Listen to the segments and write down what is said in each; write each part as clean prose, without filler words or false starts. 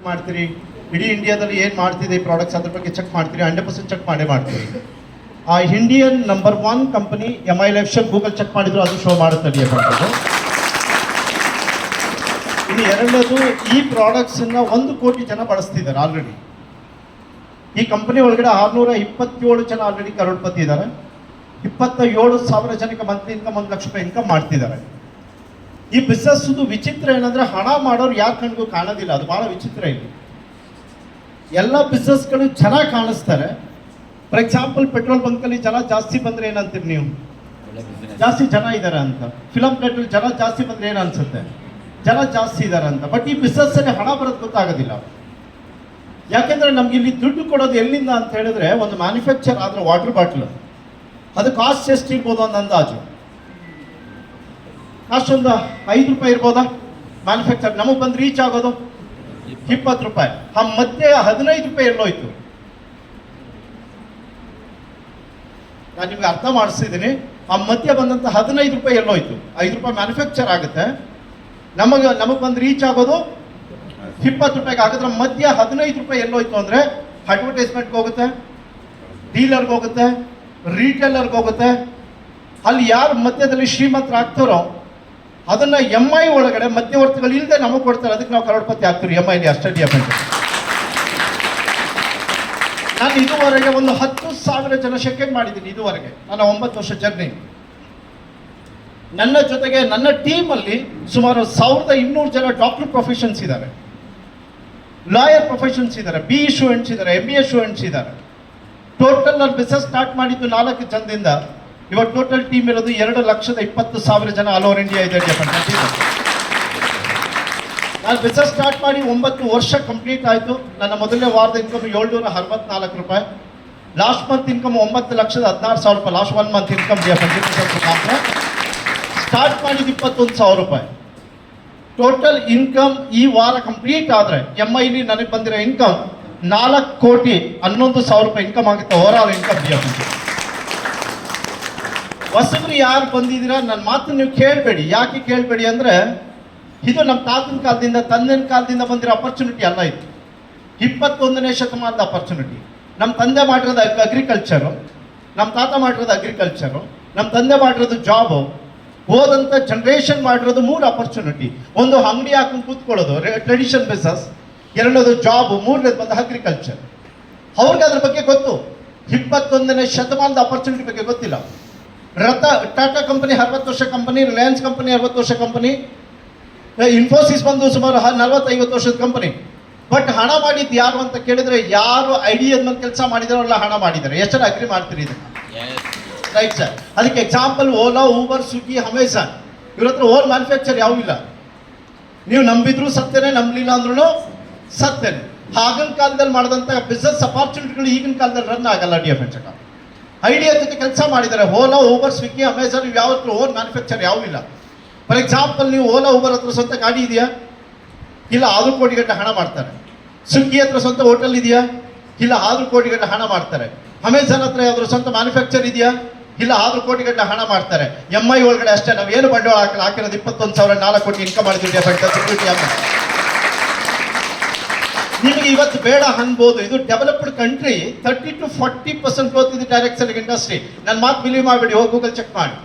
ಮಾಡ್ತೀರಿ, ಇಡೀ ಇಂಡಿಯಾದಲ್ಲಿ ಏನು ಮಾಡ್ತಿದೆ ಈ ಪ್ರಾಡಕ್ಟ್ಸ್ ಅದ್ರ ಬಗ್ಗೆ ಚೆಕ್ ಮಾಡ್ತೀರಿ, 100% ಚೆಕ್ ಮಾಡೇ ಮಾಡ್ತೀರಿ. ಆ Indian number 1 company MI Life Shell Google check ಮಾಡಿದ್ರು ಅದು ಶೋ ಮಾಡುತ್ತದೆ ಅನ್ನೋದು. ಇನ್ನು ಎರಡನೇದು, ಈ ಪ್ರಾಡಕ್ಟ್ಸನ್ನ 1 ಕೋಟಿ ಜನ ಬಳಸ್ತಿದ್ದಾರೆ ಆಲ್ರೆಡಿ. ಈ ಕಂಪನಿ ಒಳಗಡೆ 627 ಜನ ಆಲ್ರೆಡಿ ಕರೋಡ್ಪತಿ ಇದ್ದಾರೆ. 27,000 ಜನಕ್ಕೆ ಮಂತ್ಲಿ ಇನ್ಕಮ್ 1 ಲಕ್ಷ ರೂಪಾಯಿ ಇನ್ಕಮ್ ಮಾಡ್ತಿದ್ದಾರೆ. ಈ ಬಿಸ್ನೆಸ್ ವಿಚಿತ್ರ ಏನಂದ್ರೆ ಹಣ ಮಾಡೋರು ಯಾರ ಕಣ್ಗೂ ಕಾಣೋದಿಲ್ಲ, ಅದು ಬಹಳ ವಿಚಿತ್ರ ಇದೆ. ಎಲ್ಲ ಬಿಸ್ನೆಸ್ಗಳು ಜನ ಕಾಣಿಸ್ತಾರೆ. ಫಾರ್ ಎಕ್ಸಾಂಪಲ್ ಪೆಟ್ರೋಲ್ ಬಂಕಲ್ಲಿ ಜನ ಜಾಸ್ತಿ ಬಂದ್ರೆ ಏನಂತೀರಿ ನೀವು? ಜಾಸ್ತಿ ಜನ ಇದ್ದಾರೆ ಅಂತ. ಫಿಲಮ್ ಥಿಯೇಟರ್ ಜನ ಜಾಸ್ತಿ ಬಂದ್ರೆ ಏನು ಅನ್ಸುತ್ತೆ? ಜನ ಜಾಸ್ತಿ ಇದ್ದಾರೆ ಅಂತ. ಬಟ್ ಈ ಬಿಸ್ನೆಸ್ ಅಲ್ಲಿ ಹಣ ಬರೋದು ಗೊತ್ತಾಗೋದಿಲ್ಲ. ಯಾಕೆಂದ್ರೆ ನಮ್ಗೆ ಇಲ್ಲಿ ದುಡ್ಡು ಕೊಡೋದು ಎಲ್ಲಿಂದ ಅಂತ ಹೇಳಿದ್ರೆ, ಒಂದು ಮ್ಯಾನುಫ್ಯಾಕ್ಚರ್ ಆದ್ರೆ ವಾಟರ್ ಬಾಟ್ಲ್ ಅದು ಕಾಸ್ಟ್ ಎಷ್ಟು ಇರ್ಬೋದು ಅಂತ ಅಂದಾಜು ಕಾಸ್ಟ್ ಒಂದು 5 ರೂಪಾಯಿ ಇರ್ಬೋದಾ ಮ್ಯಾನುಫ್ಯಾಕ್ಚರ್. ನಮಗೆ ಬಂದು ರೀಚ್ ಆಗೋದು 20 ರೂಪಾಯಿ. ಆ ಮಧ್ಯೆ 15 ರೂಪಾಯಿ ಎಲ್ಲೋಯ್ತು? ನಾನು ನಿಮ್ಗೆ ಅರ್ಥ ಮಾಡಿಸಿದ್ದೀನಿ. ಆ ಮಧ್ಯೆ ಬಂದಂತ 15 ರೂಪಾಯಿ ಎಲ್ಲೋಯ್ತು? 5 ರೂಪಾಯಿ ಮ್ಯಾನುಫ್ಯಾಕ್ಚರ್ ಆಗುತ್ತೆ, ನಮಗೆ ಬಂದು ರೀಚ್ ಆಗೋದು 20 ರೂಪಾಯಿಗೆ ಆಗೋದ್ರ ಮಧ್ಯ 15 ರೂಪಾಯಿ ಎಲ್ಲೋಯ್ತು ಅಂದ್ರೆ ಅಡ್ವರ್ಟೈಸ್ಮೆಂಟ್ಗೆ ಹೋಗುತ್ತೆ, ಡೀಲರ್ಗೆ ಹೋಗುತ್ತೆ, ರೀಟೇಲರ್ಗೆ ಹೋಗುತ್ತೆ. ಅಲ್ಲಿ ಯಾರು ಮಧ್ಯದಲ್ಲಿ ಶ್ರೀಮಂತರಾಗ್ತಾರೋ ಅದನ್ನ MI ಒಳಗಡೆ ಮಧ್ಯವರ್ತಿಗಳು ಇಲ್ಲದೆ ನಮಗೆ ಕೊಡ್ತಾರೆ. ಅದಕ್ಕೆ ನಾವು ಕರೋಡ್ಪತಿ ಆಗ್ತೀವಿ MIಲಿ ಅಷ್ಟೇ ಡಿಪೆಂಡ್. ನಾನು ಇದುವರೆಗೆ ಒಂದು 10,000 ಜನ ಶೆಕೆಂಡ್ ಮಾಡಿದ್ದೀನಿ ಇದುವರೆಗೆ, ನನ್ನ 9 ವರ್ಷ ಜರ್ನಿ. ನನ್ನ ಜೊತೆಗೆ ನನ್ನ ಟೀಮಲ್ಲಿ ಸುಮಾರು 1200 ಜನ ಡಾಕ್ಟರ್ ಪ್ರೊಫೆಷನ್ಸ್ ಇದ್ದಾರೆ, ಲಾಯರ್ ಪ್ರೊಫೆಷನ್ಸ್ ಇದ್ದಾರೆ, BE ಸ್ಟೂಡೆಂಟ್ಸ್ ಇದ್ದಾರೆ, MBA ಸ್ಟೂಡೆಂಟ್ಸ್ ಇದ್ದಾರೆ. ಟೋಟಲ್ ನಾನು ಬಿಸ್ನೆಸ್ ಸ್ಟಾರ್ಟ್ ಮಾಡಿದ್ದು 4 ಜನದಿಂದ. ಇವಾಗ ಟೋಟಲ್ ಟೀಮ್ ಇರೋದು 2,20,000 ಜನ ಆಲ್ ಓವರ್ ಇಂಡಿಯಾ ಇದೆ. ನಾನು ಬಿಸ್ನೆಸ್ ಸ್ಟಾರ್ಟ್ ಮಾಡಿ 9 ವರ್ಷ ಕಂಪ್ಲೀಟ್ ಆಯಿತು. ನನ್ನ ಮೊದಲನೇ ವಾರದ ಇನ್ಕಮ್ 764 ರೂಪಾಯಿ. ಲಾಸ್ಟ್ ಮಂತ್ ಇನ್ಕಮ್ 9,16,000 ರೂಪಾಯಿ. ಲಾಸ್ಟ್ 1 ಮಂತ್ ಇನ್ಕಮ್ ಮಾತ್ರ. ಸ್ಟಾರ್ಟ್ ಮಾಡಿದ್ದು 21,000 ರೂಪಾಯಿ. ಟೋಟಲ್ ಇನ್ಕಮ್ ಈ ವಾರ ಕಂಪ್ಲೀಟ್ ಆದರೆ MIಲಿ ನನಗೆ ಬಂದಿರೋ ಇನ್ಕಮ್ 4,11,00,000 ರೂಪಾಯಿ ಇನ್ಕಮ್ ಆಗುತ್ತೆ. ಓವರ್ ಆಲ್ ಇನ್ಕಮ್ ಹೊಸಬ್ರು ಯಾರು ಬಂದಿದ್ದೀರಾ ನನ್ನ ಮಾತು ನೀವು ಕೇಳಬೇಡಿ. ಯಾಕೆ ಕೇಳಬೇಡಿ ಅಂದರೆ, ಇದು ನಮ್ಮ ತಾತನ ಕಾಲದಿಂದ ತಂದೆನ ಕಾಲದಿಂದ ಬಂದಿರೋ ಅಪರ್ಚುನಿಟಿ ಅಲ್ಲ. ಇದು 21ನೇ ಶತಮಾನದ ಅಪರ್ಚುನಿಟಿ. ನಮ್ಮ ತಂದೆ ಮಾಡಿರೋದು ಅಗ್ರಿಕಲ್ಚರು, ನಮ್ಮ ತಾತ ಮಾಡಿರೋದು ಅಗ್ರಿಕಲ್ಚರು, ನಮ್ಮ ತಂದೆ ಮಾಡಿರೋದು ಜಾಬು, ಹೋದಂಥ ಜನ್ರೇಷನ್ ಮಾಡಿರೋದು 3 ಅಪರ್ಚುನಿಟಿ. ಒಂದು ಅಂಗಡಿ ಹಾಕೊಂಡು ಕೂತ್ಕೊಳ್ಳೋದು ಟ್ರೆಡಿಷನ್ ಬಿಸ್ನೆಸ್, ಎರಡನೇದು ಜಾಬ್, ಮೂರನೇದು ಬಂದು ಅಗ್ರಿಕಲ್ಚರ್. ಅವ್ರಿಗೆ ಅದ್ರ ಬಗ್ಗೆ ಗೊತ್ತು. 21ನೇ ಶತಮಾನದ ಅಪರ್ಚುನಿಟಿ ಬಗ್ಗೆ ಗೊತ್ತಿಲ್ಲ. ಟಾಟಾ ಕಂಪನಿ 60 ವರ್ಷ ಕಂಪನಿ, ರಿಲಯನ್ಸ್ ಕಂಪನಿ 60 ವರ್ಷ ಕಂಪನಿ, ಇನ್ಫೋಸಿಸ್ ಬಂದು ಸುಮಾರು 40-50 ವರ್ಷದ ಕಂಪನಿ. ಬಟ್ ಹಣ ಮಾಡಿದ್ದು ಯಾರು ಅಂತ ಕೇಳಿದ್ರೆ, ಯಾರು ಐಡಿಯಾದ ಮೇಲೆ ಕೆಲಸ ಮಾಡಿದಾರಲ್ಲ ಹಣ ಮಾಡಿದ್ದಾರೆ. ಎಷ್ಟು ಜನ ಅಗ್ರಿ ಮಾಡ್ತೀರಿ ಇದನ್ನ? Right sir. ಅದಕ್ಕೆ example Ola, Uber, Swiggy, Amazon. ಇವ್ರ ಹತ್ರ ಓನ್ ಮ್ಯಾನುಫ್ಯಾಕ್ಚರ್ ಯಾವ ಇಲ್ಲ. ನೀವು ನಂಬಿದ್ರು ಸತ್ಯನೇ, ನಂಬಲಿಲ್ಲ ಅಂದ್ರೂ ಸತ್ಯನೇ. ಆಗಿನ ಕಾಲದಲ್ಲಿ ಮಾಡಿದಂಥ ಬಿಸ್ನೆಸ್ ಅಪಾರ್ಚುನಿಟಿಗಳು ಈಗಿನ ಕಾಲದಲ್ಲಿ ರನ್ ಆಗಲ್ಲ. ಡಿಎಫ್ಎನ್ಚಕ ಐಡಿಯಾ ಜೊತೆ ಕೆಲಸ ಮಾಡಿದ್ದಾರೆ. ಓಲಾ, ಊಬರ್, ಸ್ವಿಗ್ಗಿ, ಅಮೆಜಾನ್ ಇವು ಯಾವ ಓನ್ ಮ್ಯಾನುಫ್ಯಾಕ್ಚರ್ ಯಾವ ಇಲ್ಲ. ಫಾರ್ ಎಕ್ಸಾಂಪಲ್, ನೀವು ಓಲಾ, ಊಬರ್ ಹತ್ರ ಸ್ವಂತ ಗಾಡಿ ಇದೆಯಾ? ಇಲ್ಲ, 6 ಕೋಟಿ ಗಂಟೆ ಹಣ ಮಾಡ್ತಾರೆ. ಸ್ವಿಗ್ಗಿ ಹತ್ರ ಸ್ವಂತ ಹೋಟೆಲ್ ಇದೆಯಾ? ಇಲ್ಲ, 6 ಕೋಟಿ ಗಂಟೆ ಹಣ ಮಾಡ್ತಾರೆ. ಅಮೆಜಾನ್ ಹತ್ರ ಯಾವ್ದ್ರ ಸ್ವಂತ ಮ್ಯಾನುಫ್ಯಾಕ್ಚರ್ ಇದೆಯಾ? ಇಲ್ಲ, 6 ಕೋಟಿ ಗಂಟೆ ಹಣ ಮಾಡ್ತಾರೆ. MI ಒಳಗಡೆ ಅಷ್ಟೇ ನಾವು ಏನು ಬಂಡವಾಳ ಹಾಕಿರೋದು 21,000 4 ಕೋಟಿ ಇನ್ಕಮ್ ಮಾಡಿದ್ದೀವಿ. ನಿಮಗೆ ಇವತ್ತು ಬೇಡ ಅನ್ಬೋದು. ಇದು ಡೆವಲಪ್ಡ್ ಕಂಟ್ರಿ, 30 to 40% ಗ್ರೋತ್ ಇದೆ ಡೈರೆಕ್ಟ್ ಸೆಲ್ಲಿಂಗ್ ಇಂಡಸ್ಟ್ರಿ. ನನ್ನ ಮಾತು ಬಿಲೀವ್ ಮಾಡಬೇಡಿ, ಹೋಗಿ ಗೂಗಲ್ ಚೆಕ್ ಮಾಡಿ.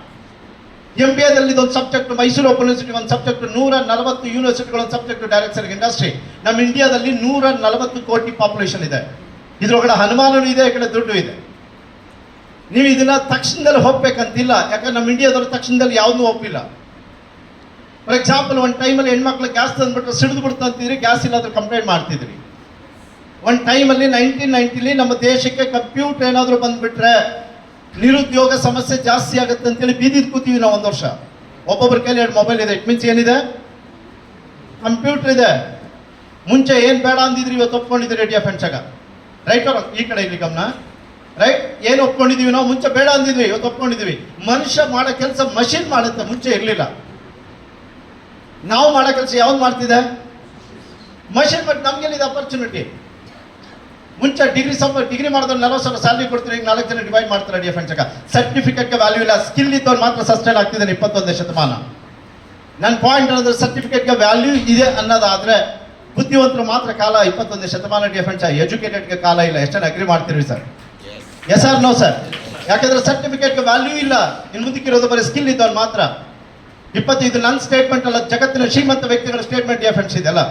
MBAದಲ್ಲಿ ಒಂದು ಸಬ್ಜೆಕ್ಟ್, ಮೈಸೂರು ಓಪನ್ ಯೂನಿವರ್ಸಿಟಿ ಒಂದು ಸಬ್ಜೆಕ್ಟ್, 140 ಯೂನಿವರ್ಸಿಟಿಗಳ ಒಂದು ಸಬ್ಜೆಕ್ಟ್ ಡೈರೆಕ್ಟ್ ಸೆಲ್ಲಿಂಗ್ ಇಂಡಸ್ಟ್ರಿ. ನಮ್ಮ ಇಂಡಿಯಾದಲ್ಲಿ 140 ಕೋಟಿ ಪಾಪ್ಯುಲೇಷನ್ ಇದೆ. ಇದ್ರೊಳಗಡೆ ಅನುಮಾನನೂ ಇದೆ, ಈ ಕಡೆ ದುಡ್ಡು ಇದೆ. ನೀವು ಇದನ್ನ ತಕ್ಷಣದಲ್ಲಿ ಹೋಗ್ಬೇಕಂತಿಲ್ಲ. ಯಾಕಂದ್ರೆ ನಮ್ಮ ಇಂಡಿಯಾದವ್ರ ತಕ್ಷಣದಲ್ಲಿ ಯಾವುದೂ ಒಪ್ಪಿಲ್ಲ. ಫಾರ್ ಎಕ್ಸಾಂಪಲ್, ಒಂದು ಟೈಮಲ್ಲಿ ಹೆಣ್ಮಕ್ಳು ಗ್ಯಾಸ್ ತಂದ್ಬಿಟ್ರೆ ಸಿಡಿದು ಬಿಡ್ತಂತಿದ್ರಿ, ಗ್ಯಾಸ್ ಇಲ್ಲಾದ್ರೂ ಕಂಪ್ಲೇಂಟ್ ಮಾಡ್ತಿದ್ರಿ. ಒಂದು ಟೈಮಲ್ಲಿ 1990ಲಿ ನಮ್ಮ ದೇಶಕ್ಕೆ ಕಂಪ್ಯೂಟರ್ ಏನಾದರೂ ಬಂದ್ಬಿಟ್ರೆ ನಿರುದ್ಯೋಗ ಸಮಸ್ಯೆ ಜಾಸ್ತಿ ಆಗುತ್ತೆ ಅಂತೇಳಿ ಬೀದಿದ್ ಕೂತೀವಿ ನಾವು 1 ವರ್ಷ. ಒಬ್ಬೊಬ್ಬರ ಕೈಲಿ 2 ಮೊಬೈಲ್ ಇದೆ. ಇಟ್ ಮೀನ್ಸ್ ಏನಿದೆ? ಕಂಪ್ಯೂಟರ್ ಇದೆ. ಮುಂಚೆ ಏನು ಬೇಡ ಅಂದಿದ್ರಿ, ಇವತ್ತು ಒಪ್ಕೊಂಡಿದ್ದೀರಿ ಡಿಎಫ್ಎನ್ಚಗ. ರೈಟ್ ಅವ್ರ ಈ ಕಡೆ ಇಲ್ಲಿ ಗಮನ. ರೈಟ್, ಏನು ಒಪ್ಕೊಂಡಿದ್ದೀವಿ ನಾವು? ಮುಂಚೆ ಬೇಡ ಅಂದಿದ್ವಿ, ಇವತ್ತು ಒಪ್ಕೊಂಡಿದ್ದೀವಿ. ಮನುಷ್ಯ ಮಾಡೋ ಕೆಲಸ ಮಷಿನ್ ಮಾಡುತ್ತೆ, ಮುಂಚೆ ಇರಲಿಲ್ಲ. ನಾವು ಮಾಡೋ ಕೆಲಸ ಯಾವ್ದು ಮಾಡ್ತಿದೆ? ಮಷಿನ್. ಬಟ್ ನಮ್ಗೆಲ್ಲಿದೆ ಅಪರ್ಚುನಿಟಿ? ಮುಂಚೆ ಡಿಗ್ರಿ ಮಾಡಿದ್ರೆ 40,000 ಸ್ಯಾಲರಿ ಕೊಡ್ತೀರಿ, ಈಗ 4 ಜನ ಡಿವೈಡ್ ಮಾಡ್ತಾರೆ ಡಿಎಫ್ಎನ್ಚಕ. ಸರ್ಟಿಫಿಕೇಟ್ಗೆ ವ್ಯಾಲ್ಯೂ ಇಲ್ಲ, ಸ್ಕಿಲ್ ಇದ್ದವ್ರು ಮಾತ್ರ ಸಸ್ಟೈನ್ ಆಗ್ತಿದೆ 21ನೇ ಶತಮಾನ. ನನ್ನ ಪಾಯಿಂಟ್ ಅನ್ನೋದು ಸರ್ಟಿಫಿಕೇಟ್ಗೆ ವ್ಯಾಲ್ಯೂ ಇದೆ ಅನ್ನೋದಾದ್ರೆ ಬುದ್ಧಿವಂತರು ಮಾತ್ರ ಕಾಲ 21ನೇ ಶತಮಾನ ಡಿಫೆನ್ಸ್, ಎಜುಕೇಟೆಡ್ಗೆ ಕಾಲ ಇಲ್ಲ. ಎಷ್ಟನ್ನು ಅಗ್ರಿ ಮಾಡ್ತೀರಿ sir? Yes or no sir? ಯಾಕಂದ್ರೆ ಸರ್ಟಿಫಿಕೇಟ್ಗೆ ವ್ಯಾಲ್ಯೂ ಇಲ್ಲ. ಇನ್ನು ಮುಂದಕ್ಕಿರೋದು ಬರೀ ಸ್ಕಿಲ್ ಇದ್ದವ್ರು ಮಾತ್ರ. ಇದು ನನ್ನ ಸ್ಟೇಟ್ಮೆಂಟ್ ಅಲ್ಲ, ಜಗತ್ತಿನ ಶ್ರೀಮಂತ ವ್ಯಕ್ತಿಗಳ ಸ್ಟೇಟ್ಮೆಂಟ್ ಡಿಫೆನ್ಸ್ ಇದೆಲ್ಲ.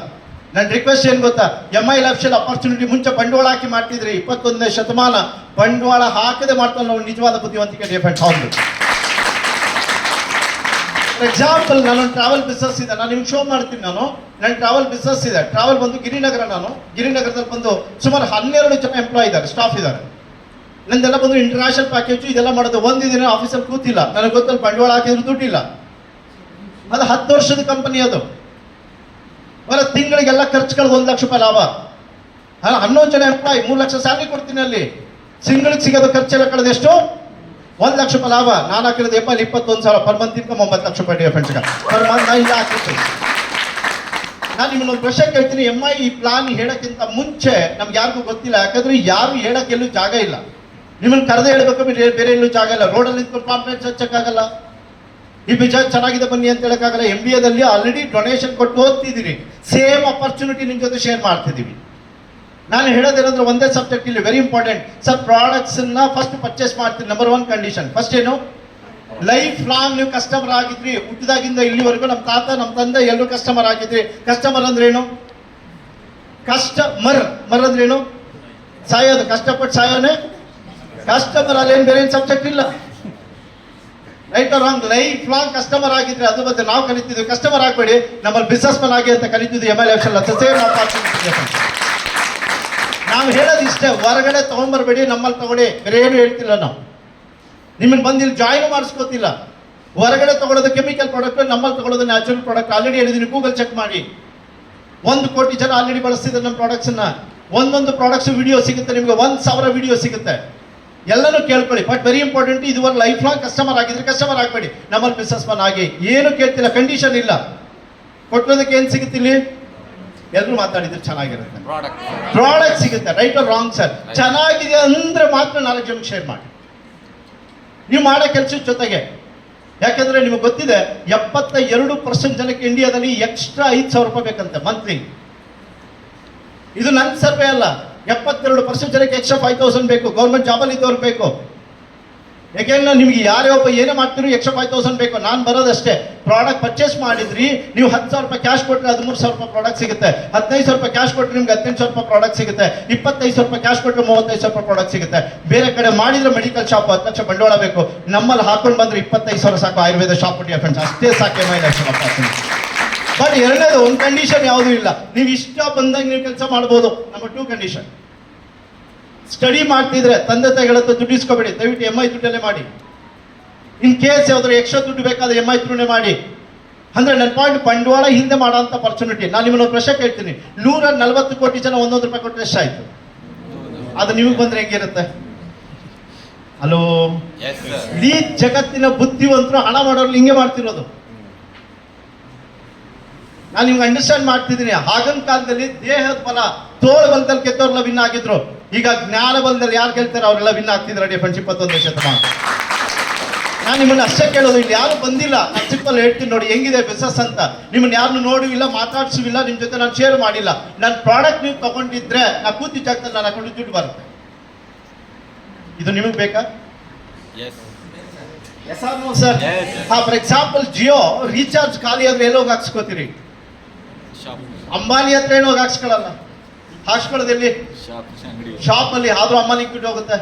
ನನ್ನ ರಿಕ್ವೆಸ್ಟ್ ಏನು ಗೊತ್ತಾ, MI ಲೈಫ್ಸ್ಟೈಲ್ ಅಪರ್ಚುನಿಟಿ ಮುಂಚೆ ಬಂಡವಾಳ ಹಾಕಿ ಮಾಡ್ತಿದ್ರಿ. 21ನೇ ಶತಮಾನ ಬಂಡವಾಳ ಹಾಕದೆ ಮಾಡ್ತಾನೆ ನಾವು ನಿಜವಾದ ಬುದ್ಧಿವಂತಿಕೆ ಡಿಫೆನ್ಸ್. ಹೌದು. ಫಾರ್ ಎಕ್ಸಾಂಪಲ್, ನಾನೊಂದು ಟ್ರಾವೆಲ್ ಬಿಸ್ನೆಸ್ ಇದೆ, ನಾನು ನಿಮ್ಗೆ ಶೋ ಮಾಡ್ತೀನಿ. ನನ್ನ ಟ್ರಾವೆಲ್ ಬಿಸ್ನೆಸ್ ಇದೆ. ಟ್ರಾವೆಲ್ ಬಂದು ಗಿರಿನಗರ. ಗಿರಿನಗರದಲ್ಲಿ ಬಂದು ಸುಮಾರು 12 ಜನ ಎಂಪ್ಲಾಯ್ ಇದ್ದಾರೆ, ಸ್ಟಾಫ್ ಇದ್ದಾರೆ. ನಂದೆಲ್ಲ ಬಂದು ಇಂಟರ್ನ್ಯಾಷನಲ್ ಪ್ಯಾಕೇಜು ಇದೆಲ್ಲ ಮಾಡೋದು. ಒಂದು ದಿನ ಆಫೀಸಲ್ಲಿ ಕೂತಿಲ್ಲ, ನನಗೆ ಗೊತ್ತಲ್ಲಿ ಬಂಡವಾಳ ಹಾಕಿದ್ರು ದುಡ್ಡಿಲ್ಲ. ಅದು 10 ವರ್ಷದ ಕಂಪನಿ. ಅದು ಬರ ತಿಂಗಳಿಗೆಲ್ಲ ಖರ್ಚುಗಳು 1 ಲಕ್ಷ ರೂಪಾಯಿ ಲಾಭ. 11 ಜನ ಎಂಪ್ಲಾಯ್, 3 ಲಕ್ಷ ಸ್ಯಾಲ್ರಿ ಕೊಡ್ತೀನಿ. ಅಲ್ಲಿ ತಿಂಗಳಿಗೆ ಸಿಗೋದು ಖರ್ಚೆಲ್ಲ ಕಳೆದೆಷ್ಟು? 1 ಲಕ್ಷ ರೂಪಾಯಿ ಲಾಭ. ನಾನು ಹಾಕಿರೋದು 21,000 ಪರ್ ಮಂತ್ ಇನ್ಕಮ್. 9 ಲಕ್ಷ ರೂಪಾಯಿ ಡಿಫೆನ್ಸ್ ಪರ್ ಮಂತ್ ನಾನು ಇಲ್ಲ ಹಾಕಿರ್ತೀನಿ. ನಾನು ನಿಮ್ಮನ್ನೊಂದು ಪ್ರಶ್ನೆ ಕೇಳ್ತೀನಿ. MI ಈ ಪ್ಲಾನ್ ಹೇಳೋಕ್ಕಿಂತ ಮುಂಚೆ ನಮ್ಗೆ ಯಾರಿಗೂ ಗೊತ್ತಿಲ್ಲ. ಯಾಕಂದ್ರೆ ಯಾರು ಹೇಳೋಕ್ಕೆಲ್ಲೂ ಜಾಗ ಇಲ್ಲ. ನಿಮ್ಮನ್ನು ಕರೆದೇ ಹೇಳ್ಬೇಕು, ಬೇರೆ ಎಲ್ಲೂ ಜಾಗ ಇಲ್ಲ. ರೋಡಲ್ಲಿ ನಿಂತ್ಕೊಂಡು ಕಾನ್ಫರೆನ್ಸ್ ಹಚ್ಚಕ್ಕಾಗಲ್ಲ. ಈ ಬಿಜಾಜ್ ಚೆನ್ನಾಗಿದೆ ಬನ್ನಿ ಅಂತ ಹೇಳಕ್ಕಾಗಲ್ಲ. MBAದಲ್ಲಿ ಆಲ್ರೆಡಿ ಡೊನೇಷನ್ ಕೊಟ್ಟು ಓದ್ತಿದ್ದೀರಿ. ಸೇಮ್ ಅಪರ್ಚುನಿಟಿ ನಿಮ್ಮ ಜೊತೆ ಶೇರ್ ಮಾಡ್ತಿದ್ದೀವಿ. ನಾನು ಹೇಳೋದೇನಂದ್ರೆ ಒಂದೇ ಸಬ್ಜೆಕ್ಟ್ ಇಲ್ಲಿ ವೆರಿ ಇಂಪಾರ್ಟೆಂಟ್ ಸರ್. ಪ್ರಾಡಕ್ಟ್ಸನ್ನ ಫಸ್ಟ್ ಪರ್ಚೇಸ್ ಮಾಡ್ತೀರಿ. Number 1 condition. ಫಸ್ಟ್ ಏನು? ಲೈಫ್ ಲಾಂಗ್ ನೀವು ಕಸ್ಟಮರ್ ಆಗಿದ್ರಿ. ಹುಟ್ಟಿದಾಗಿಂದ ಇಲ್ಲಿವರೆಗೂ ನಮ್ಮ ತಾತ ನಮ್ಮ ತಂದೆ ಎಲ್ಲರೂ ಕಸ್ಟಮರ್ ಆಗಿದ್ರಿ. ಕಸ್ಟಮರ್ ಅಂದ್ರೇನು? ಕಸ್ಟಮರ್ ಅಂದ್ರೇನು? ಸಾಯೋದು, ಕಷ್ಟಪಟ್ಟು ಸಾಯೋನೆ ಕಸ್ಟಮರ್. ಅಲ್ಲೇನು ಬೇರೆ ಏನು ಸಬ್ಜೆಕ್ಟ್ ಇಲ್ಲ. Right or wrong? Life long customer ಆಗಿದ್ರೆ ಅದು ಮತ್ತೆ ನಾವು ಕಲಿತಿದ್ವಿ. ಕಸ್ಟಮರ್ ಆಗಬೇಡಿ, ನಮ್ಮಲ್ಲಿ ಬಿಸ್ನೆಸ್ ಮನ್ ಆಗಿ ಅಂತ ಕಲಿತಿದ್ವಿ. MI ಲೈಫ್ಸ್ಟೈಲ್ ಅಂತ ಸೇಮ್ ನಾವು ಹೇಳೋದು ಇಷ್ಟೇ, ಹೊರಗಡೆ ತೊಗೊಂಬರ್ಬೇಡಿ, ನಮ್ಮಲ್ಲಿ ತಗೊಳ್ಳಿ. ಬೇರೆ ಏನು ಹೇಳ್ತಿಲ್ಲ ನಾವು. ನಿಮ್ಮನ್ನು ಬಂದು ಇಲ್ಲಿ ಜಾಯಿನ್ ಮಾಡಿಸ್ಕೋತಿಲ್ಲ. ಹೊರಗಡೆ ತಗೊಳ್ಳೋದು ಕೆಮಿಕಲ್ ಪ್ರಾಡಕ್ಟ್, ನಮ್ಮಲ್ಲಿ ತಗೊಳ್ಳೋದು ನ್ಯಾಚುರಲ್ ಪ್ರಾಡಕ್ಟ್. ಆಲ್ರೆಡಿ ಹೇಳಿದ್ದೀನಿ, ಗೂಗಲ್ ಚೆಕ್ ಮಾಡಿ. 1 ಕೋಟಿ ಜನ ಆಲ್ರೆಡಿ ಬಳಸ್ತಿದ್ದಾರೆ ನಮ್ಮ ಪ್ರಾಡಕ್ಟ್ಸನ್ನ. ಒಂದೊಂದು ಪ್ರಾಡಕ್ಟ್ಸ್ ವಿಡಿಯೋ ಸಿಗುತ್ತೆ ನಿಮಗೆ, 1,000 ವಿಡಿಯೋ ಸಿಗುತ್ತೆ. ಎಲ್ಲನೂ ಕೇಳ್ಕೊಳ್ಳಿ. ಬಟ್ ವೆರಿ ಇಂಪಾರ್ಟೆಂಟ್, ಇದುವರೆಗೆ ಲೈಫ್ ಲಾಂಗ್ ಕಸ್ಟಮರ್ ಆಗಿದ್ರೆ ಕಸ್ಟಮರ್ ಆಗಬೇಡಿ. ನಮ್ಮಲ್ಲಿ ಬಿಸ್ನೆಸ್ ಮನ್ ಆಗಿ ಏನು ಕೇಳ್ತಿಲ್ಲ, ಕಂಡೀಷನ್ ಇಲ್ಲ. ಕೊಟ್ಟೋದಕ್ಕೆ ಏನು ಸಿಗುತ್ತೆ ಇಲ್ಲಿ? ಎಲ್ಲರೂ ಮಾತಾಡಿದ್ರೆ ಚೆನ್ನಾಗಿರುತ್ತೆ. ಪ್ರಾಡಕ್ಟ್ ಸಿಗುತ್ತೆ. Right or wrong sir? ಚೆನ್ನಾಗಿದೆ ಅಂದ್ರೆ ಮಾತ್ರ 4 ಜನಕ್ಕೆ ಶೇರ್ ಮಾಡಿ. ನೀವು ಮಾಡೋ ಕೆಲಸದ ಜೊತೆಗೆ. ಯಾಕಂದ್ರೆ ನಿಮಗೆ ಗೊತ್ತಿದೆ 72% ಜನಕ್ಕೆ ಇಂಡಿಯಾದಲ್ಲಿ ಎಕ್ಸ್ಟ್ರಾ 5,000 ರೂಪಾಯಿ ಬೇಕಂತೆ ಮಂತ್ಲಿ. ಇದು ನನ್ನ ಸರ್ವೆ ಅಲ್ಲ. 72% ಜನಕ್ಕೆ ಎಕ್ಸ್ಟ್ರಾ 5,000 ಬೇಕು. ಗೌರ್ಮೆಂಟ್ ಜಾಬಲ್ಲಿ ಇದ್ದವ್ರು ಬೇಕು. ಯಾಕೆಂದ್ರೆ ನಿಮ್ಗೆ ಯಾರೇ ಒಬ್ಬ ಏನೇ ಮಾಡ್ತೀರಿ ಎಕ್ಸ್ಟ್ರಾ 5,000 ಬೇಕು. ನಾನು ಬರೋದಷ್ಟೇ. ಪ್ರಾಡಕ್ಟ್ ಪರ್ಚೇಸ್ ಮಾಡಿದ್ರಿ ನೀವು 10,000 ರೂಪಾಯಿ ಕ್ಯಾಶ್ ಕೊಟ್ಟರೆ 13,000 ರೂಪಾಯಿ ಪ್ರಾಡಕ್ಟ್ ಸಿಗುತ್ತೆ. 15,000 ರೂಪಾಯಿ ಕ್ಯಾಶ್ ಕೊಟ್ಟರೆ ನಿಮ್ಗೆ 18,000 ರೂಪಾಯಿ ಪ್ರಾಡಕ್ಟ್ ಸಿಗುತ್ತೆ. 25,000 ರೂಪಾಯಿ ಕ್ಯಾಶ್ ಕೊಟ್ಟರೆ 35,000 ರೂಪಾಯಿ ಪ್ರಾಡಕ್ಟ್ ಸಿಗುತ್ತೆ. ಬೇರೆ ಕಡೆ ಮಾಡಿದ್ರೆ ಮೆಡಿಕಲ್ ಶಾಪ್ 10 ಲಕ್ಷ ಬಂಡವಾಳ ಬೇಕು. ನಮ್ಮಲ್ಲಿ ಹಾಕೊಂಡು ಬಂದ್ರೆ 25,000 ಸಾಕು. ಆಯುರ್ವೇದ ಶಾಪ್ ಡಿಫೆನ್ಸ್ ಅಷ್ಟೇ ಸಾಕು. MI lifestyle. ಬಟ್ ಎರಡನೇದು ಒಂದು ಕಂಡೀಷನ್ ಯಾವುದೂ ಇಲ್ಲ. ನೀವು ಇಷ್ಟ ಬಂದಾಗ ನೀವು ಕೆಲಸ ಮಾಡ್ಬೋದು. ನಂಬರ್ 2 ಕಂಡೀಷನ್, ಸ್ಟಡಿ ಮಾಡ್ತಿದ್ರೆ ತಂದೆ ತಾಯಿಗಳ ಹತ್ರ ದುಡ್ಡು ಇಸ್ಕೋಬೇಡಿ. ದಯವಿಟ್ಟು MI ದುಡ್ಡಲ್ಲೇ ಮಾಡಿ. ಇನ್ ಕೇಸ್ ಯಾವ್ದಾದ್ರು ಎಕ್ಸ್ಟ್ರಾ ದುಡ್ಡು ಬೇಕಾದ್ರೆ MI ಥ್ರೂನೇ ಮಾಡಿ. ಅಂದ್ರೆ ನನ್ನ ಪಾಯಿಂಟ್, ಬಂಡವಾಳ ಹಿಂದೆ ಮಾಡೋಂಥ ಅಪರ್ಚುನಿಟಿ. ನಾನು ನಿಮ್ಮನ್ನು ಪ್ರಶ್ನೆ ಕೇಳ್ತೀನಿ. 140 ಕೋಟಿ ಜನ 1 ರೂಪಾಯಿ ಕೊಟ್ಟರೆ ಎಷ್ಟಾಯ್ತು? ಅದು ನಿಮಗೆ ಬಂದ್ರೆ ಹೆಂಗಿರುತ್ತೆ? ಹಲೋ, ಇಡೀ ಜಗತ್ತಿನ ಬುದ್ಧಿವಂತರು ಹಣ ಮಾಡೋರು ಹಿಂಗೆ ಮಾಡ್ತಿರೋದು. ನಾನು ನಿಮ್ಗೆ ಅಂಡರ್ಸ್ಟ್ಯಾಂಡ್ ಮಾಡ್ತಿದ್ದೀನಿ. ಆಗಿನ ಕಾಲದಲ್ಲಿ ದೇಹದ ಬಲ, ತೋಳು ಬಲದಲ್ಲಿ ಗೆದ್ದವ್ರೆಲ್ಲ ವಿನ್ ಆಗಿದ್ರು. ಈಗ ಜ್ಞಾನ ಬಲದಲ್ಲಿ ಯಾರು ಗೆಲ್ತಾರೆ ಅವರೆಲ್ಲ ವಿನ್ ಆಗ್ತಿದ್ದಾರೆ ಡಿಫೆನ್ಸ್ 21ನೇ ಶತಮಾನ. ನಾನು ನಿಮ್ಮನ್ನು ಅಷ್ಟೇ ಕೇಳೋದು, ಇಲ್ಲಿ ಯಾರು ಬಂದಿಲ್ಲ. ನಾನು ಸಿಂಪಲ್ ಹೇಳ್ತೀನಿ ನೋಡಿ ಹೆಂಗಿದೆ ಬಿಸ್ನೆಸ್ ಅಂತ. ನಿಮ್ಮನ್ನು ಯಾರನ್ನು ನೋಡಿಲ್ಲ, ಮಾತಾಡ್ಸಿಲ್ಲ, ನಿಮ್ಮ ಜೊತೆ ನಾನು ಶೇರ್ ಮಾಡಿಲ್ಲ. ನನ್ನ ಪ್ರಾಡಕ್ಟ್ ನೀವು ತಗೊಂಡಿದ್ರೆ ನಾ ಕೂತಿ ಜಾಗದಲ್ಲಿ ನಾನು ಹಾಕೊಂಡು ದುಡ್ಡು ಬರುತ್ತೆ. ಇದು ನಿಮಗೆ ಬೇಕಾ? Yes or no sir? For example, Jio recharge ಖಾಲಿ ಆದ್ರೆ ಎಲ್ಲೋಗಿ ಹಾಕ್ಸ್ಕೋತೀರಿ? ಅಂಬಾನಿ ಹತ್ರ ಏನೋ ಹಾಕ್ಸ್ಕೊಳ್ಳಲ್ಲ. ಹಾಕ್ಸ್ಕೊಳ್ಳೋದೆಲ್ಲಿ? ಶಾಪಲ್ಲಿ. ಆದ್ರೂ ಅಂಬಾನಿ ದುಡ್ಡು ಹೋಗುತ್ತೆ.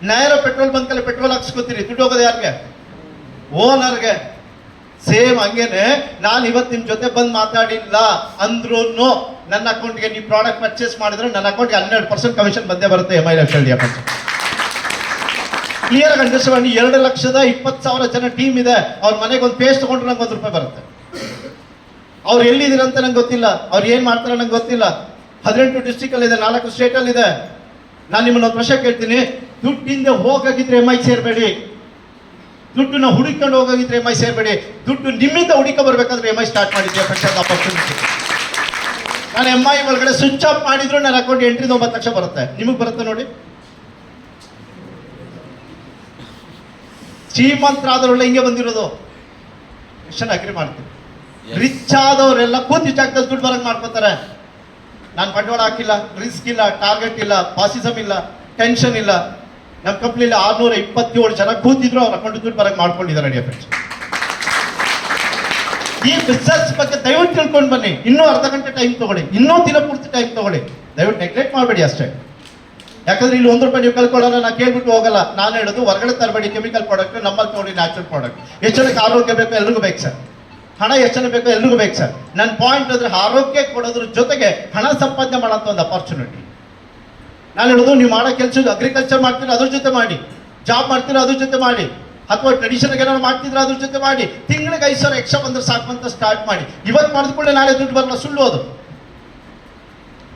ನೈರೋ ಪೆಟ್ರೋಲ್ ಬಂಕಲ್ಲಿ ಪೆಟ್ರೋಲ್ ಹಾಕ್ಸ್ಕೋತೀರಿ, ದುಡ್ಡು ಹೋಗೋದು ಯಾರಿಗೆ? ಓನರ್ಗೆ. ಸೇಮ್ ಹಂಗೇನೆ ನಾನು ಇವತ್ತು ನಿಮ್ಮ ಜೊತೆ ಬಂದು ಮಾತಾಡಿಲ್ಲ ಅಂದ್ರೂ ನನ್ನ ಅಕೌಂಟ್ಗೆ ನೀವು ಪ್ರಾಡಕ್ಟ್ ಪರ್ಚೇಸ್ ಮಾಡಿದ್ರೆ ನನ್ನ ಅಕೌಂಟ್ಗೆ 12% ಕಮಿಷನ್ ಬಂದೇ ಬರುತ್ತೆ. MI ಲೈಫ್ಸ್ಟೈಲ್ ಕ್ಲಿಯರ್ ಆಗಿ ಅಂಡರ್ಸ್ಟ್ಯಾಂಡ್. 2,20,000 ಜನ ಟೀಮ್ ಇದೆ. ಅವ್ರ ಮನೆಗೆ ಒಂದು ಪೇಸ್ಟ್ ತಗೊಂಡ್ರೆ ನಂಗೆ 1 ರೂಪಾಯಿ ಬರುತ್ತೆ. ಅವ್ರು ಎಲ್ಲಿದ್ದೀರಂತ ನಂಗೆ ಗೊತ್ತಿಲ್ಲ, ಅವ್ರು ಏನು ಮಾಡ್ತಾರೆ ನಂಗೆ ಗೊತ್ತಿಲ್ಲ. 18 ಡಿಸ್ಟ್ರಿಕ್ಟಲ್ಲಿ ಇದೆ, 4 ಸ್ಟೇಟಲ್ಲಿ ಇದೆ. ನಾನು ನಿಮ್ಮನ್ನು ಒಂದು ಪ್ರಶ್ನೆ ಕೇಳ್ತೀನಿ. ದುಡ್ಡಿಂದ ಹೋಗಾಗಿದ್ರೆ MI ಸೇರಬೇಡಿ. ದುಡ್ಡನ್ನ ಹುಡುಕೊಂಡು ಹೋಗಾಗಿದ್ರೆ MI ಸೇರಬೇಡಿ. ದುಡ್ಡು ನಿಮ್ಮಿಂದ ಹುಡುಕ ಬರಬೇಕಾದ್ರೆ MI ಸ್ಟಾರ್ಟ್ ಮಾಡಿದ್ದೆ ಫ್ರೆಂಡ್ಸ್ ಆಪರ್ಚುನಿಟಿ. ನಾನು MI ಒಳಗಡೆ ಸ್ವಿಚ್ ಆಫ್ ಮಾಡಿದ್ರು ನನ್ನ ಅಕೌಂಟ್ ಎಂಟ್ರಿ 9 ಲಕ್ಷ ಬರುತ್ತೆ. ನಿಮಗೆ ಬರುತ್ತೆ ನೋಡಿ. ಶ್ರೀಮಂತರಾದವರೆಲ್ಲ ಹಿಂಗೆ ಬಂದಿರೋದು. ಎಷ್ಟು ಅಗ್ರಿ ಮಾಡ್ತೀವಿ. ರಿಚ್ ಆದವರೆಲ್ಲ ಕೂತಿ ಜಾಗದಲ್ಲಿ ದುಡ್ಡು ಬರಂಗ್ ಮಾಡ್ಕೋತಾರೆ. ನಾನು ಬಂಡವಾಳ ಹಾಕಿಲ್ಲ, ರಿಸ್ಕ್ ಇಲ್ಲ, ಟಾರ್ಗೆಟ್ ಇಲ್ಲ, ಪಾಸಿಸಮ್ ಇಲ್ಲ, ಟೆನ್ಷನ್ ಇಲ್ಲ. ನಮ್ಮ ಕಂಪ್ನಿಲಿ 627 ಜನ ಕೂತಿದ್ರು, ಅವ್ರ ಅಕೌಂಟ್ ದುಡ್ಡು ಬರಕ್ಕೆ ಮಾಡ್ಕೊಂಡಿದ್ದಾರೆ ಡಿಯರ್ ಫ್ರೆಂಡ್ಸ್. ಈ ಬಿಸ್ನೆಸ್ ಬಗ್ಗೆ ದಯವಿಟ್ಟು ತಿಳ್ಕೊಂಡು ಬನ್ನಿ. ಇನ್ನೂ ಅರ್ಧ ಗಂಟೆ ಟೈಮ್ ತಗೊಳ್ಳಿ, ಇನ್ನೂ ದಿನ ಪೂರ್ತಿ ಟೈಮ್ ತಗೊಳ್ಳಿ, ದಯವಿಟ್ಟು ನೆಗ್ಲೆಕ್ಟ್ ಮಾಡಬೇಡಿ ಅಷ್ಟೇ. ಯಾಕಂದ್ರೆ ಇಲ್ಲಿ 1 ರೂಪಾಯಿ ನೀವು ಕಳ್ಕೊಳ್ಳೋಣ, ನಾನು ಕೇಳ್ಬಿಟ್ಟು ಹೋಗಲ್ಲ. ನಾನು ಹೇಳೋದು ಹೊರಗಡೆ ತರಬೇಡಿ ಕೆಮಿಕಲ್ ಪ್ರಾಡಕ್ಟ್, ನಮ್ಮಲ್ಲಿ ತಗೊಳ್ಳಿ ನ್ಯಾಚುರಲ್ ಪ್ರಾಡಕ್ಟ್. ಎಷ್ಟು ಜನಕ್ಕೆ ಆರೋಗ್ಯ ಬೇಕೋ ಎಲ್ರಿಗೂ ಬೇಕು ಸರ್, ಹಣ ಎಷ್ಟು ಜನ ಬೇಕೋ ಎಲ್ರಿಗೂ ಬೇಕು ಸರ್. ನನ್ನ ಪಾಯಿಂಟ್ ಅಂದ್ರೆ ಆರೋಗ್ಯ ಕೊಡೋದ್ರ ಜೊತೆಗೆ ಹಣ ಸಂಪಾದನೆ ಮಾಡೋಂಥ ಒಂದು ಅಪಾರ್ಚುನಿಟಿ. ನಾನು ಹೇಳೋದು, ನೀವು ಮಾಡೋ ಕೆಲಸ ಅಗ್ರಿಕಲ್ಚರ್ ಮಾಡ್ತೀರಾ ಅದ್ರ ಜೊತೆ ಮಾಡಿ, ಜಾಬ್ ಮಾಡ್ತೀರಾ ಅದ್ರ ಜೊತೆ ಮಾಡಿ, ಅಥವಾ ಟ್ರೆಡಿಷನಲ್ ಏನಾದ್ರು ಮಾಡ್ತಿದ್ರೆ ಅದ್ರ ಜೊತೆ ಮಾಡಿ. ತಿಂಗಳಿಗೆ 5,000 ಎಕ್ಸ್ಟ್ರಾ ಬಂದ್ರೆ ಸಾಕು ಅಂತ ಸ್ಟಾರ್ಟ್ ಮಾಡಿ. ಇವತ್ತು ಮಾಡಿದ್ಕೊಳ್ಳೆ ನಾಳೆ ದುಡ್ಡು ಬರಲ್ಲ, ಸುಳ್ಳು ಅದು.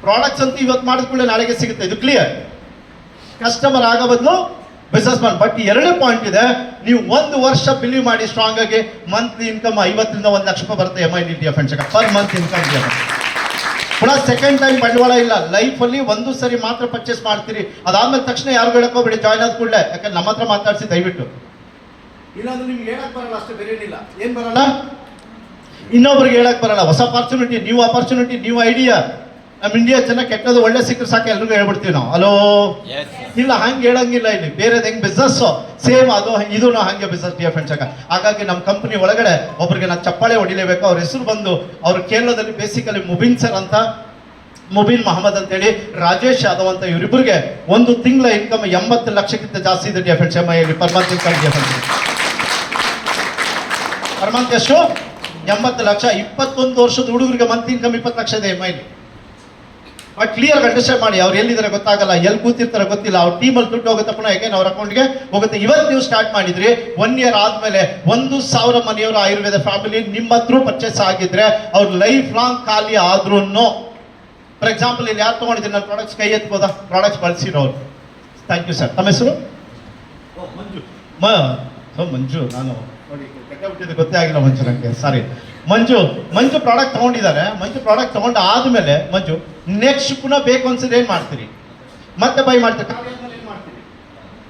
ಪ್ರಾಡಕ್ಟ್ಸ್ ಅಂತೂ ಇವತ್ತು ಮಾಡಿದ್ಕೊಳ್ಳೆ ನಾಳೆಗೆ ಸಿಗುತ್ತೆ, ಇದು ಕ್ಲಿಯರ್. ಕಸ್ಟಮರ್ ಆಗೋ ಬದಲು ಬಿಸ್ನೆಸ್ ಮ್ಯಾನ್. ಬಟ್ 2 ಪಾಯಿಂಟ್ ಇದೆ. ನೀವು 1 ವರ್ಷ ಬಿಲೀವ್ ಮಾಡಿ ಸ್ಟ್ರಾಂಗ್ ಆಗಿ, ಮಂತ್ಲಿ ಇನ್ಕಮ್ 50ರಿಂದ 1 ಲಕ್ಷ ರೂಪಾಯಿ ಬರುತ್ತೆ MI defence per month income. ಪುನಃ ಸೆಕೆಂಡ್ ಟೈಮ್ ಬಂಡವಾಳ ಇಲ್ಲ. ಲೈಫಲ್ಲಿ 1 ಸರಿ ಮಾತ್ರ ಪರ್ಚೇಸ್ ಮಾಡ್ತೀರಿ, ಅದಾದ್ಮೇಲೆ ತಕ್ಷಣ ಯಾರು ಹೇಳಕೋಬೇಡಿ ಜಾಯ್ನ್ ಆದ ಕೂಡಲೇ. ಯಾಕಂದ್ರೆ ನಮ್ಮ ಹತ್ರ ಮಾತಾಡಿಸಿ ದಯವಿಟ್ಟು. ಇಲ್ಲಾಂದ್ರೆ ನಿಮ್ಗೆ ಹೇಳಕ್ ಬರಲ್ಲ, ಅಷ್ಟೇ, ಬೇರೆ ಏನಿಲ್ಲ. ಏನ್ ಬರಲ್ಲ, ಇನ್ನೊಬ್ರಿಗೆ ಹೇಳಕ್ ಬರಲ್ಲ. ಹೊಸ ಅಪಾರ್ಚುನಿಟಿ, ನ್ಯೂ ಐಡಿಯಾ. ನಮ್ಮ ಇಂಡಿಯಾ ಜನ ಕೆಟ್ಟದ್ದು ಒಳ್ಳೆ ಸಿಕ್ಕರೆ ಸಾಕು ಎಲ್ರಿಗೂ ಹೇಳ್ಬಿಡ್ತೀವಿ ನಾವು. ಹಲೋ, ಇಲ್ಲ ಹಂಗೆ ಹೇಳಂಗಿಲ್ಲ. ಇಲ್ಲಿ ಬೇರೆದು ಹೆಂಗ್ ಬಿಸ್ನೆಸ್ ಸೇಮ್ ಅದು ಇದು ಹಂಗೆ ಬಿಸ್ನೆಸ್ ಡಿಯರ್ ಫ್ರೆಂಡ್ಸ್. ಹಾಗಾಗಿ ನಮ್ಮ ಕಂಪನಿ ಒಳಗಡೆ ಒಬ್ಬರಿಗೆ ನಾನು ಚಪ್ಪಾಳೆ ಹೊಡಿಲೇಬೇಕು. ಅವ್ರ ಹೆಸರು ಬಂದು, ಅವ್ರ ಕೇರಳದಲ್ಲಿ ಬೇಸಿಕಲಿ ಮುಬಿನ್ ಸರ್ ಅಂತ, ಮುಬಿನ್ ಮಹಮ್ಮದ್ ಅಂತೇಳಿ, ರಾಜೇಶ್ ಯಾದವ್ ಅಂತ. ಇವರಿಬ್ಬರಿಗೆ 1 ತಿಂಗಳ ಇನ್ಕಮ್ 80 ಲಕ್ಷಕ್ಕಿಂತ ಜಾಸ್ತಿ ಇದೆ dear friends MI per month income dear friends. Per month ಎಷ್ಟು? 80 ಲಕ್ಷ. 21 ವರ್ಷದ ಹುಡುಗರಿಗೆ ಮಂತ್ ಇನ್ಕಮ್ 20 ಲಕ್ಷ ಇದೆ MI. ಬಟ್ ಕ್ಲಿಯರ್ ಅಂಡರ್ಸ್ಟ್ಯಾಂಡ್ ಮಾಡಿ. ಅವ್ರು ಎಲ್ಲಿದ್ದಾರೆ ಗೊತ್ತಾಗಲ್ಲ, ಎಲ್ಲಿ ಕೂತಿರ್ತಾರೆ ಗೊತ್ತಿಲ್ಲ. ಅವ್ರ ಟೀಮಲ್ಲಿ ದುಡ್ಡು ಹೋಗುತ್ತೆ, ಪುನಃ ಹೇಗೆ ಅವ್ರ ಅಕೌಂಟ್ಗೆ ಹೋಗುತ್ತೆ. ಇವತ್ತು ನೀವು ಸ್ಟಾರ್ಟ್ ಮಾಡಿದ್ರಿ, 1 ಇಯರ್ ಆದ್ಮೇಲೆ 1,000 ಮನೆಯವರು ಆಯುರ್ವೇದ ಫ್ಯಾಮಿಲಿ ನಿಮ್ಮ ಹತ್ರ ಪರ್ಚೇಸ್ ಆಗಿದ್ರೆ ಅವ್ರ ಲೈಫ್ ಲಾಂಗ್ ಖಾಲಿ ಆದ್ರೂ. ಫಾರ್ ಎಕ್ಸಾಂಪಲ್, ಇಲ್ಲಿ ಯಾರು ತಗೊಂಡಿದ್ದೀನಿ ನನ್ನ ಪ್ರಾಡಕ್ಟ್ಸ್, ಕೈ ಎತ್ಬೋದಾ? ಪ್ರಾಡಕ್ಟ್ಸ್ ಬಳಸಿರೋರು. Thank you sir. ತಮ್ಮ ಹೆಸರು? ಮಂಜು. ನಾನು ನೋಡಿ ಕೆಟ್ಟಬಿಟ್ಟಿದ್ದು ಗೊತ್ತೇ ಆಗಿಲ್ಲ ಮಂಜು ನನಗೆ, ಸಾರಿ. ಮಂಜು ಪ್ರಾಡಕ್ಟ್ ತಗೊಂಡಿದ್ದಾರೆ. ಮಂಜು ಪ್ರಾಡಕ್ಟ್ ತಗೊಂಡು ಆದ್ಮೇಲೆ ಮಂಜು ನೆಕ್ಸ್ಟ್ ಪುನಃ ಬೇಕು ಅನ್ಸಿದ್ರೆ ಏನ್ ಮಾಡ್ತೀರಿ? ಮತ್ತೆ ಬೈ ಮಾಡ್ತೀರಿ,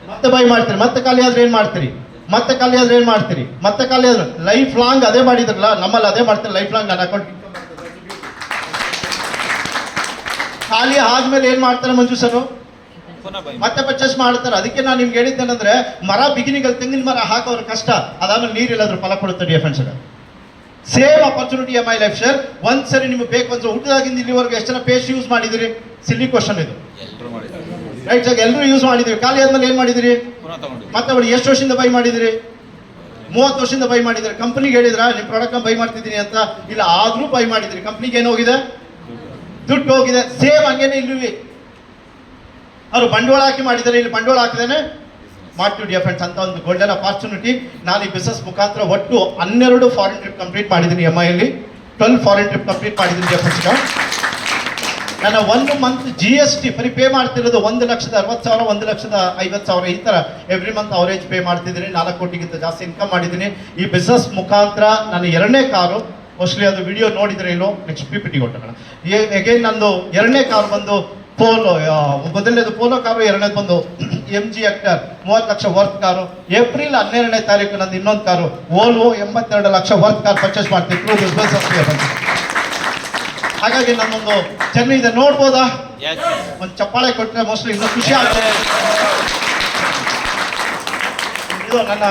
ಮತ್ತೆ ಬೈ ಮಾಡ್ತೀರಿ, ಮತ್ತೆ ಖಾಲಿ ಆದ್ರೆ ಏನ್ ಮಾಡ್ತೀರಿ? ಮತ್ತೆ ಖಾಲಿ ಆದ್ರೆ ಏನ್ ಮಾಡ್ತೀರಿ? ಮತ್ತೆ ಖಾಲಿ ಆದ್ರೆ ಲೈಫ್ ಲಾಂಗ್ ಅದೇ ಮಾಡಿದ್ರಲ್ಲ, ನಮ್ಮಲ್ಲಿ ಅದೇ ಮಾಡ್ತೀರಿ ಲೈಫ್ ಲಾಂಗ್. ನನ್ನ ಅಕೌಂಟ್ ಖಾಲಿ ಆದ್ಮೇಲೆ ಏನ್ ಮಾಡ್ತಾರೆ ಮಂಜು ಸರ್? ಮತ್ತೆ ಪರ್ಚೇಸ್ ಮಾಡ್ತಾರೆ. ಅದಕ್ಕೆ ನಾನು ನಿಮ್ಗೆ ಹೇಳಿದ್ದೇನೆಂದ್ರೆ, ಮರ ಬಿಗಿನಿಂಗ್ ಅಲ್ಲಿ ತೆಂಗಿನ ಮರ ಹಾಕೋರು ಕಷ್ಟ, ಅದಾದ್ಮೇಲೆ ನೀರಿಲ್ಲಾದ್ರೂ ಫಲ ಕೊಡುತ್ತೆ dear friends. Same opportunity MI life share. ಒಂದ್ಸರಿ ನಿಮ್ಗೆ ಬೇಕು ಅಂದ್ರೆ, ಹುಟ್ಟಿದಾಗಿಂದ ಇಲ್ಲಿವರೆಗೂ ಎಷ್ಟು ಜನ ಪೇಸ್ಟ್ ಯೂಸ್ ಮಾಡಿದಿರಿ? ಸಿಲ್ಲಿ ಕ್ವಶನ್ ಇದು, ರೈಟ್ ಸರ್? ಎಲ್ಲರೂ ಯೂಸ್ ಮಾಡಿದಿರಿ. ಖಾಲಿ ಆದ್ಮೇಲೆ ಏನ್ ಮಾಡಿದಿರಿ? ಮತ್ತೆ ಬಳಿ ಎಷ್ಟು ವರ್ಷದಿಂದ ಬೈ ಮಾಡಿದಿರಿ? 30 ವರ್ಷದಿಂದ ಬೈ ಮಾಡಿದಿರಿ. ಕಂಪ್ನಿಗೆ ಹೇಳಿದ್ರ ನಿಮ್ ಪ್ರಾಡಕ್ಟ್ ಬೈ ಮಾಡ್ತಿದ್ದೀನಿ ಅಂತ? ಇಲ್ಲ, ಆದ್ರೂ ಬೈ ಮಾಡಿದ್ರಿ. ಕಂಪ್ನಿಗೆ ಏನು ಹೋಗಿದೆ? ದುಡ್ಡು ಹೋಗಿದೆ. ಸೇಮ್ ಹಂಗೇನೆ ಇಲ್ಲಿ ಅವರು ಬಂಡವಾಳ ಹಾಕಿ ಮಾಡಿದ್ದಾರೆ, ಇಲ್ಲಿ ಬಂಡವಾಳ ಹಾಕಿದೇನೆ ಮಾಡ್ತೀವಿ ಡಿಯರ್ ಫ್ರೆಂಡ್ಸ್ ಅಂತ ಒಂದು ಗೋಲ್ಡನ್ ಅಪಾರ್ಚುನಿಟಿ. ನಾನು ಈ ಬಿಸ್ನೆಸ್ ಮುಖಾಂತರ ಒಟ್ಟು 12 ಫಾರಿನ್ ಟ್ರಿಪ್ ಕಂಪ್ಲೀಟ್ ಮಾಡಿದ್ದೀನಿ MI ಅಲ್ಲಿ. 12 ಫಾರಿನ್ ಟ್ರಿಪ್ ಕಂಪ್ಲೀಟ್ ಮಾಡಿದ್ದೀನಿ ಡಿಯರ್ ಫ್ರೆಂಡ್ಸ್. ನಾನು 1 ಮಂತ್ GST ಬರೀ ಪೇ ಮಾಡ್ತಿರೋದು 1,60,000, 1,50,000 ಈ ತರ ಎವ್ರಿ ಮಂತ್ ಅವರೇಜ್ ಪೇ ಮಾಡ್ತಿದ್ದೀನಿ. 4 ಕೋಟಿಗಿಂತ ಜಾಸ್ತಿ ಇನ್ಕಮ್ ಮಾಡಿದ್ದೀನಿ ಈ ಬಿಸ್ನೆಸ್ ಮುಖಾಂತರ. ನಾನು 2ನೇ ಕಾರು, ಮೋಸ್ಟ್ಲಿ ಅದು ವಿಡಿಯೋ ನೋಡಿದ್ರೆ ಇಲ್ಲೋ, ನೆಕ್ಸ್ಟ್ PPT ಕೊಟ್ಟಣ. ಅಗೇನ್ ನಂದು 2ನೇ ಕಾರು ಬಂದು ಪೋಲೋ. ಮೊದಲನೇದು ಪೋಲೋ ಕಾರು, 2ನೇದು ಬಂದು MG Hector 30 lakh worth car. April 12ನೇ ತಾರೀಕು ನಂದು ಇನ್ನೊಂದು car Volvo 82 lakh worth car purchase ಮಾಡ್ತೀವಿ ಥ್ರೂ ಬಿಸ್ನೆಸ್. ಹಾಗಾಗಿ ನನ್ನೊಂದು ಜರ್ನಿ ಇದೆ, ನೋಡ್ಬೋದಾ? ಒಂದು ಚಪ್ಪಾಳೆ ಕೊಟ್ಟರೆ ಮೋಸ್ಟ್ಲಿ ಇನ್ನೂ ಖುಷಿ ಆಗ್ತದೆ. ಇದು ನನ್ನ